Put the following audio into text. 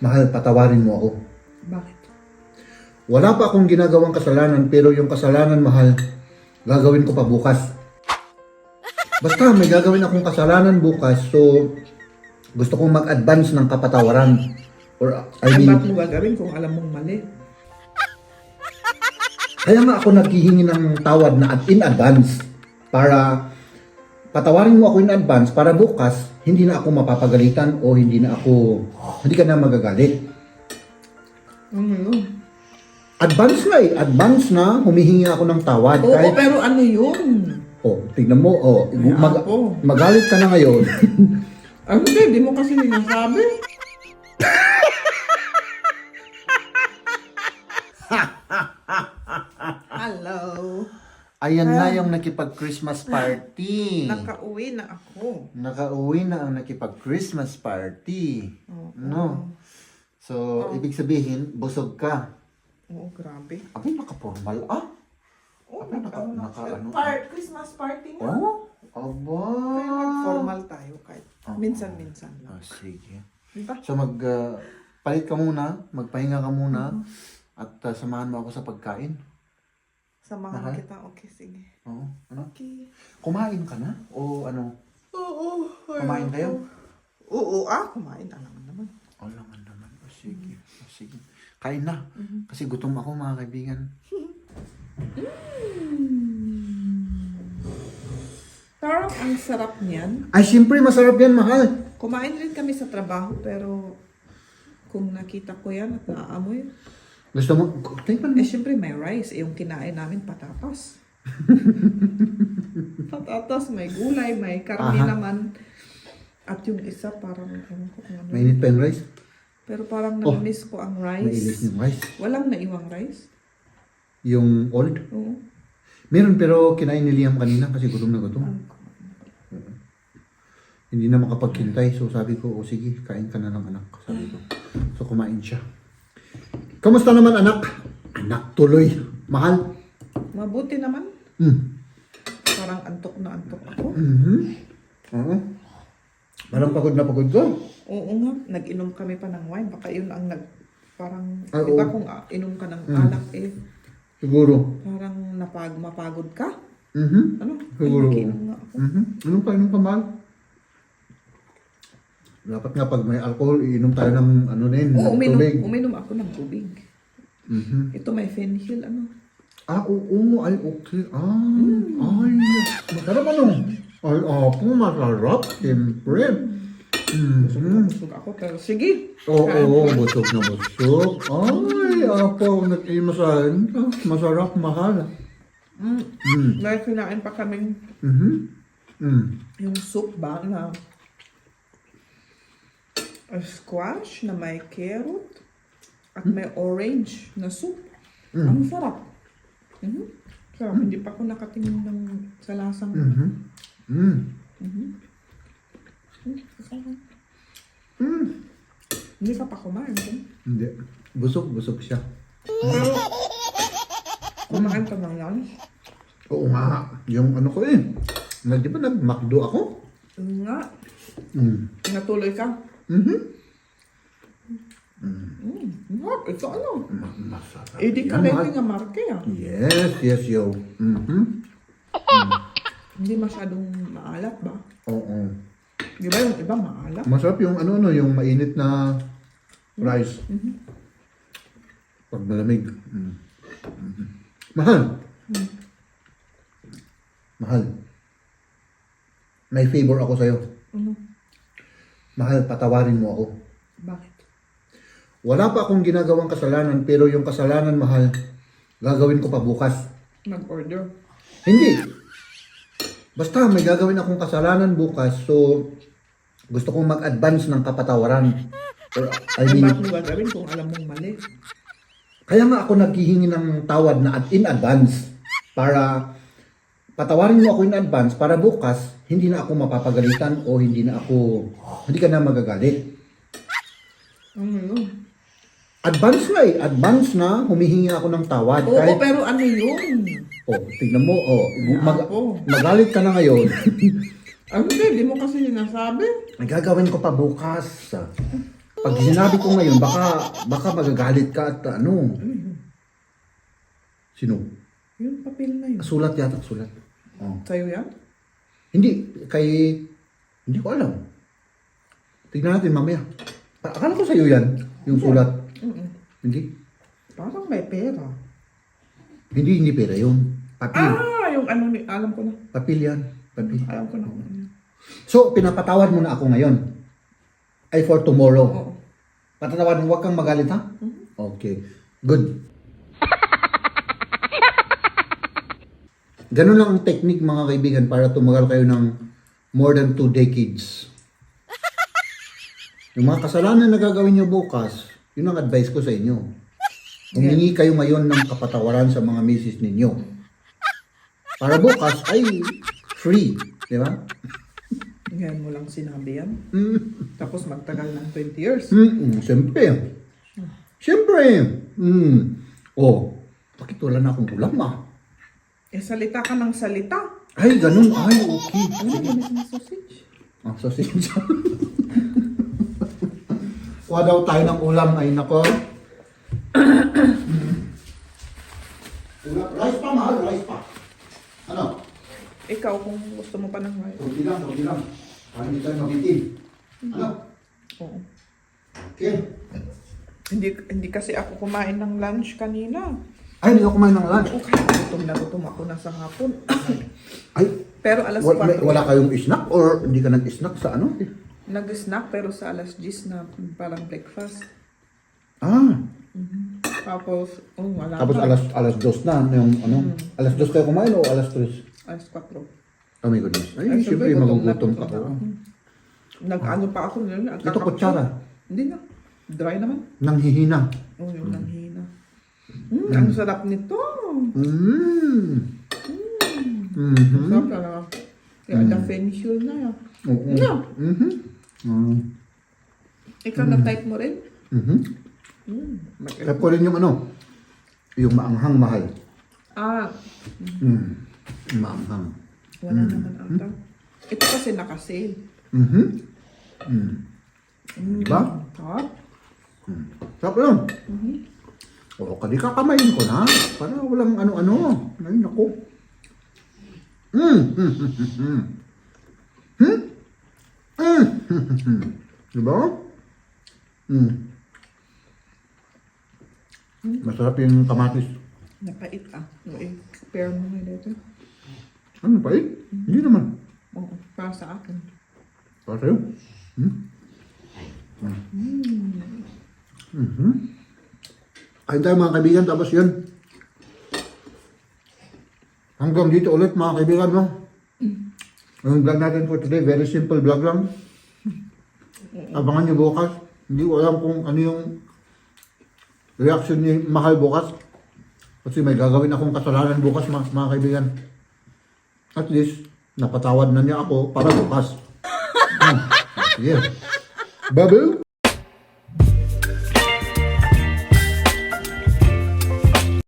Mahal, patawarin mo ako. Bakit? Wala pa akong ginagawang kasalanan, pero yung kasalanan, mahal, gagawin ko pa bukas. Basta may gagawin akong kasalanan bukas, so gusto kong mag-advance ng kapatawaran. Or, Ba't mo gagawin kung alam mong mali? kaya nga ako naghihingi ng tawad na in advance para patawarin mo ako in advance para bukas hindi na ako mapapagalitan o hindi ka na magagalit. Ano yun? Advance na eh. Advance na. Humihingi ako ng tawad. Oo, pero ano yun? Tignan mo. Ay, ako. Magalit ka na ngayon. Ay, hindi mo kasi sinasabi. Hello. Ayan na yung nakipag-Christmas party. Nakauwi na ako. Nakauwi na ang nakipag-Christmas party. Oo. No? So, ibig sabihin, busog ka. Oo, grabe. Abay, naka-formal. Ah? Oo, Abay, naka-ano? Christmas party nga. Oh? Aba. Kaya mag-formal tayo kahit minsan-minsan lang. Sige. Diba? So, palit ka muna, magpahinga ka muna, at samahan mo ako sa pagkain. Samahan Mahal? kita. Okay, sige. Oo. Ano? Okay. Kumain ka na? O ano? Oo. Kumain kayo? Oo, kumain. Alam naman. Alangan naman. Sige. Sige. Kain na. Kasi gutom ako, mga kaibigan. Parang ang sarap niyan. Ay, siyempre, masarap yan, mahal. Kumain rin kami sa trabaho, pero kung nakita ko yan at naaamoy, Gusto mo? Tingnan mo. syempre may rice. Yung kinain namin, patatas. Patatas, may gulay, may karne Aha. naman. At yung isa, parang, ewan ko kung ano. Mainit pa yung rice? Pero parang na-miss ko ang Mainit rice. yung rice. Walang naiwang rice. Yung old? Oo. Meron, pero kinain ni Liam kanina kasi gutom na gutom. Hindi na makapagkintay. So sabi ko, sige, kain ka na lang anak. Sabi ko. So kumain siya. Kamusta naman anak? Anak tuloy. Mahal. Mabuti naman. Parang antok na antok ako. Oo. Parang pagod na pagod ko. Oo nga, nag-inom kami pa ng wine. Baka yun ang parang, Ay, iba oo. kung inom ka ng alak Siguro. parang mapagod ka. Ano? Siguro. Ay, nakiinom nga ako. Inom pa mahal. Dapat nga pag may alcohol, iinom tayo ng Oo, tubig. uminom ako ng tubig. Ito may fenhill, ano? Oo, ay, okay. Ay, masarap ano? Ay, masarap. Siyempre. Busog ako, pero sige. Oo, busog na busog. Ay, nag-imasahin. Masarap, mahal. Dahil kinain pa kaming yung soup ba na squash na may carrot at may orange na soup. Ang sarap. Sarap. Hindi pa ako nakatingin sa lasang. Hindi ka pa kumain. Hindi. Busog siya. Pero kumain ka na yan. Oo nga. Yung ano ko di ba nag-McDo ako? Yun nga. Natuloy ka. Ito ano? Masarap. Di ka yan, mahal. nga marke ah. Yes, yo. Hindi masyadong maalat ba? Oo. Di ba yung iba maalat? Masarap yung yung mainit na rice. Pag malamig. Mahal. Mahal. May favor ako sa'yo. Ano? Mahal, patawarin mo ako. Bakit? Wala pa akong ginagawang kasalanan, pero yung kasalanan, mahal, gagawin ko pa bukas. Mag-order. Hindi. Basta may gagawin akong kasalanan bukas, so gusto kong mag-advance ng kapatawaran. Or, Ba't mo gagawin kung alam mong mali? kaya nga ako naghihingi ng tawad na in advance para patawarin mo ako in advance para bukas hindi na ako mapapagalitan o hindi ka na magagalit. Ano yun? Advance na Advance na. Humihingi ako ng tawad. Oo, pero ano yun? Tignan mo. Ako. Magalit ka na ngayon. Hindi mo kasi sinasabi. Gagawin ko pa bukas. Pag sinabi ko ngayon, baka magagalit ka at ano. Ano yun? Sino? Yung papel na yun. Sulat yata, sulat. Oh. Sa'yo yan? Hindi ko alam. Tignan natin mamaya. Akala ko sa'yo yan, yung sulat. Mm-mm. Hindi? Parang may pera. Hindi pera yun. Papel. Yung ano ni, alam ko na. Papel yan. Papel. Alam ko na. kung ano yan. So, pinapatawad mo na ako ngayon. Ay, for tomorrow. Oo. Patatawarin, huwag kang magalit, ha? Okay. Good. Ganun lang ang technique, mga kaibigan, para tumagal kayo ng more than 2 decades. Yung mga kasalanan na gagawin nyo bukas, yun ang advice ko sa inyo. Humingi kayo ngayon ng kapatawaran sa mga misis ninyo. Para bukas ay free. Di ba? Ngayon mo lang sinabi yan. Mm. Tapos magtagal ng 20 years. Siyempre. Siyempre. Oh, bakit wala na akong ulam, ah? Salita ka ng salita. Ay, ganun. Ay, okay. Ano ba na sausage? Ah, sausage. Kuha daw tayo ng ulam. Ay, nako. Rice pa, mahal. Rice pa. Ano? Ikaw, kung gusto mo pa ng rice. Kunti lang. Para hindi tayo mabitin. Ano? Oo. Okay. Hindi kasi ako kumain ng lunch kanina. Ay, hindi ako kumain ng lunch. O kaya gutom ako na sa hapon. Ay, Pero alas wala, 4. wala kayong snack or hindi ka nag-snack sa ano? Nag-snack pero sa alas 10 na parang breakfast. Ah, Tapos, wala tapos pa. alas 2 na. Yung, ano, alas 2 kayo kumain o alas 3? Alas 4. Oh my goodness. Ay, Ay, siyempre gutom na magugutom gutom ka. na. Nag-ano pa ako nun. Ito kutsara. Hindi na. Dry naman. Nanghihina. Yung nanghina. Ang sarap nito. Sarap talaga. Kaya the fenchul na yan. Oo. No. Mm. Ikaw na type mo rin? Kaya po rin yung ano, yung maanghang mahal. Maanghang. Wala naman ata. Ito kasi nakasale. Diba? Sarap. Sarap yun. O, kamayin ko na. Para walang ano-ano. Ay, naku. Diba? Masarap yung kamatis. Napait pair mo nga dito. Ano pa eh? Hindi naman. Oo, para sa akin. Para sa'yo. Kain tayo mga kaibigan, tapos yun. Hanggang dito ulit mga kaibigan, no? Yung vlog natin for today, very simple vlog lang. Abangan nyo bukas. Hindi ko alam kung ano yung reaction ni Mahal bukas. Kasi may gagawin akong kasalanan bukas mga kaibigan. At least, napatawad na niya ako para bukas. Sige. Bubble!